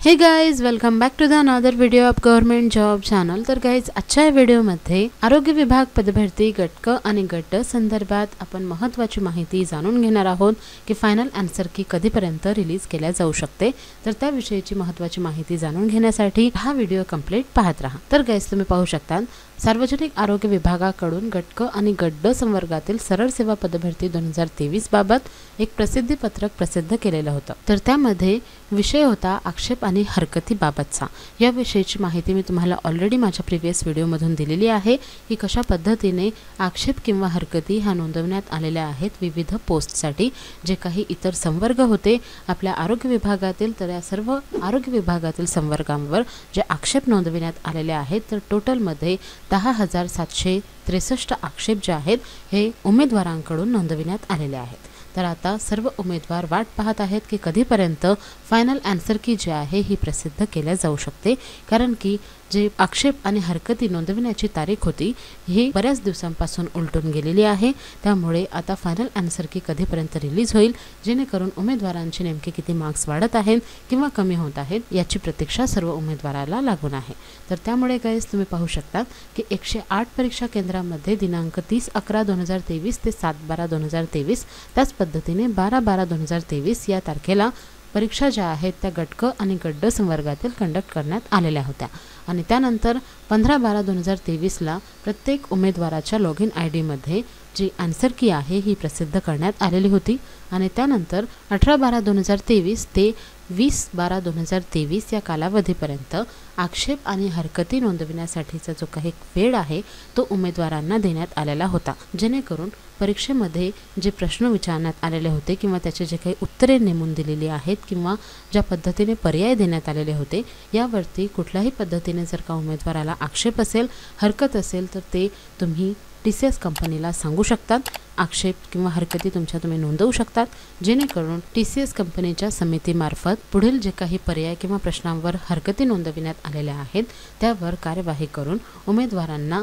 हे guys, welcome back to the another video of government job channel. तर guys, आजच्या व्हिडिओमध्ये आरोग्य विभाग पदभरती गट क आणि गट ड संदर्भात आपण महत्त्वाची माहिती जाणून घेणार आहोत की फायनल आन्सर की कधीपर्यंत रिलीज केल्या जाऊ शकते। तर त्याविषयीची महत्त्वाची माहिती जाणून घेण्यासाठी हा व्हिडिओ कंप्लीट पाहत राहा। तर गाइज, तुम्ही पाहू शकता सार्वजनिक आरोग्य विभागाकडून गट क आणि गट ड संवर्गातील सरळ सेवा पदभरती 2023 बाबत एक प्रसिद्धी पत्रक प्रसिद्ध केलेलं होतं। तर त्यामध्ये विषय होता आक्षेप आणि हरकती बाबतचा। या विषयीची माहिती मी तुम्हाला ऑलरेडी माझ्या प्रीवियस व्हिडिओमधून दिलेली आहे की कशा पद्धतीने आक्षेप किंवा हरकती ह्या नोंदवण्यात आलेल्या आहेत विविध पोस्टसाठी। जे काही इतर संवर्ग होते आपल्या आरोग्य विभागातील, तर या सर्व आरोग्य विभागातील संवर्गांवर जे आक्षेप नोंदविण्यात आलेले आहेत, तर टोटलमध्ये 10,763 आक्षेप जे आहेत हे उमेदवारांकडून नोंदविण्यात आलेले आहेत। तर आता सर्व उमेदवार वाट पाहत आहेत की कधीपर्यंत फायनल आन्सर की जे आहे ही प्रसिद्ध केल्या जाऊ शकते। कारण की जे आक्षेप आणि हरकती नोंदविण्याची तारीख होती ही बऱ्याच दिवसांपासून उलटून गेलेली आहे। त्यामुळे आता फायनल आन्सर की कधीपर्यंत रिलीज होईल, जेणेकरून उमेदवारांचे नेमके किती मार्क्स वाढत आहेत किंवा कमी होत आहेत याची प्रतीक्षा सर्व उमेदवाराला लागून आहे। तर त्यामुळे गाइस, तुम्ही पाहू शकता की 108 परीक्षा केंद्रांमध्ये दिनांक 30/11/2023 ते 7/12/2023 त्याच पद्धतीने 12/12/2023 या तारखेला परीक्षा ज्या आहेत त्या गट क आणि गट ड संवर्गातील कंडक्ट करण्यात आलेल्या होत्या। आणि त्यानंतर 15/12/2023 ला प्रत्येक उमेदवाराच्या लॉग इन ID मध्ये जी आन्सर की आहे ही प्रसिद्ध करण्यात आलेली होती। आणि त्यानंतर 18/12/2023 ते 20/12/2023 या कालावधीपर्यंत आक्षेप आणि हरकती नोंदविण्यासाठीचा जो काही वेळ आहे तो उमेदवारांना देण्यात आलेला होता, जेणेकरून परीक्षेमध्ये जे प्रश्न विचारण्यात आलेले होते किंवा त्याचे जे काही उत्तरे नेमून दिलेली आहेत किंवा ज्या पद्धतीने पर्याय देण्यात आलेले होते यावरती कुठल्याही पद्धतीने जर का उमेदवाराला आक्षेप असेल, हरकत असेल, तर ते तुम्ही TCS कंपनीला सांगू शकतात। आक्षेप किंवा हरकती तुम्ही नोंदवू शकतात, जेणेकरून TCS कंपनीच्या समितीमार्फत पुढील जे काही पर्याय किंवा प्रश्नांवर हरकती नोंदविण्यात आलेल्या आहेत त्यावर कार्यवाही करून उमेदवारांना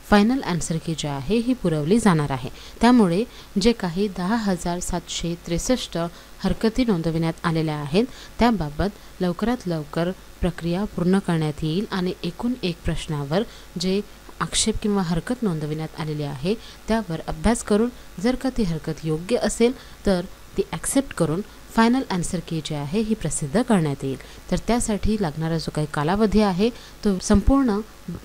फायनल आन्सर की जे आहे ही पुरवली जाणार आहे। त्यामुळे जे काही 10,763 हरकती नोंदविण्यात आलेल्या आहेत त्याबाबत लवकरात लवकर प्रक्रिया पूर्ण करण्यात येईल आणि एकूण एक प्रश्नावर जे आक्षेप किंवा हरकत नोंदविण्यात आलेली आहे त्यावर अभ्यास करून जर का ती हरकत योग्य असेल तर ती ॲक्सेप्ट करून फायनल आन्सर की जे आहे ही प्रसिद्ध करण्यात येईल। तर त्यासाठी लागणारा जो काही कालावधी आहे तो संपूर्ण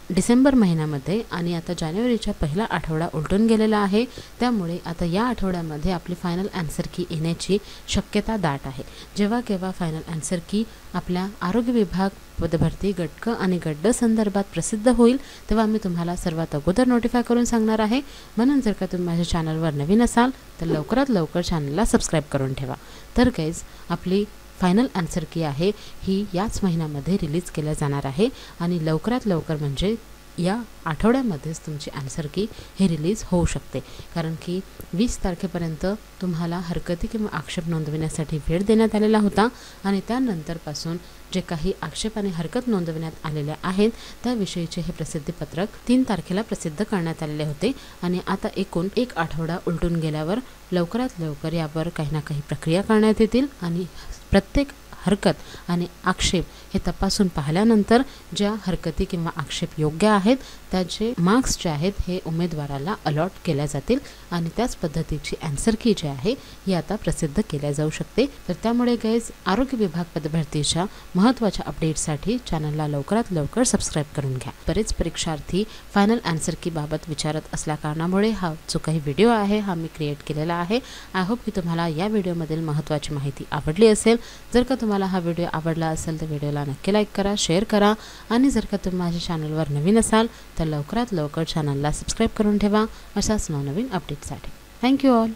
डिसेंबर महिन्यामध्ये आणि आता जानेवारीचा पहिला आठवडा उलटून गेलेला आहे। त्यामुळे आता या आठवड्यामध्ये आपली फायनल आन्सर की येण्याची शक्यता दाट आहे। जेव्हा केव्हा फायनल आन्सर की आपल्या आरोग्य विभाग पदभरती गट क आणि गट ड संदर्भात प्रसिद्ध होईल तेव्हा मी तुम्हाला सर्वात अगोदर नोटिफाय करून सांगणार आहे। म्हणून जर का तुम्ही माझ्या चॅनलवर नवीन असाल तर लवकरात लवकर चॅनलला सबस्क्राईब करून ठेवा। तर गाइज, आपली फायनल आन्सर की आहे ही याच महिन्यामध्ये रिलीज केल्या जाणार आहे आणि लवकरात लवकर म्हणजे या आठवड्यामध्येच तुमची आन्सर की हे रिलीज होऊ शकते। कारण की 20 तारखेपर्यंत तुम्हाला हरकती किंवा आक्षेप नोंदविण्यासाठी वेळ देण्यात आलेला होता आणि त्यानंतरपासून जे काही आक्षेप आणि हरकत नोंदविण्यात आलेल्या आहेत त्याविषयीचे हे प्रसिद्धीपत्रक 3 तारखेला प्रसिद्ध करण्यात आलेले होते। आणि आता एकूण एक आठवडा उलटून गेल्यावर लवकरात लवकर यावर काही ना काही प्रक्रिया करण्यात येतील आणि प्रत्येक हरकत आणि आक्षेप हे तपासून पाहिल्यानंतर ज्या हरकती किंवा आक्षेप योग्य आहेत त्याचे मार्क्स जे आहेत हे उमेदवाराला अलॉट केल्या जातील आणि त्याच पद्धतीची आन्सर की जी आहे ही आता प्रसिद्ध केल्या जाऊ शकते। तर त्यामुळे गाइज, आरोग्य विभाग पदभरतीच्या महत्त्वाच्या अपडेट्ससाठी चॅनलला लवकरात लवकर सबस्क्राईब करून घ्या। बरेच परीक्षार्थी फायनल आन्सर की बाबत विचारत असल्या कारणामुळे हा जो काही व्हिडिओ आहे हा मी क्रिएट केलेला आहे। आय होप की तुम्हाला या व्हिडिओमधील महत्त्वाची माहिती आवडली असेल। जर का तुम्हाला हा व्हिडिओ आवडला असेल तर व्हिडिओला नक्की लाईक करा, शेअर करा आणि जर का तुम्ही माझ्या चॅनलवर नवीन असाल तर लवकरात लवकर चॅनलला सबस्क्राईब करून ठेवा अशाच नवनवीन अपडेट्ससाठी। Thank you all.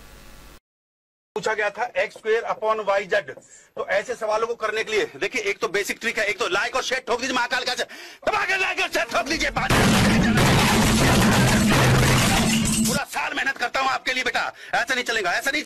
पूछा गया था x²/y/z। तो ऐसे सवालों को करने के लिए देखिए, एक तो बेसिक ट्रिक है, एक तो लाइक और शेयर ठोक दीजिए, महाकाल का दबा के लाइक और शेयर ठोक लीजिए। पूरा साल मेहनत करता हूं आपके लिए बेटा, ऐसा नहीं चलेगा, ऐसा नहीं।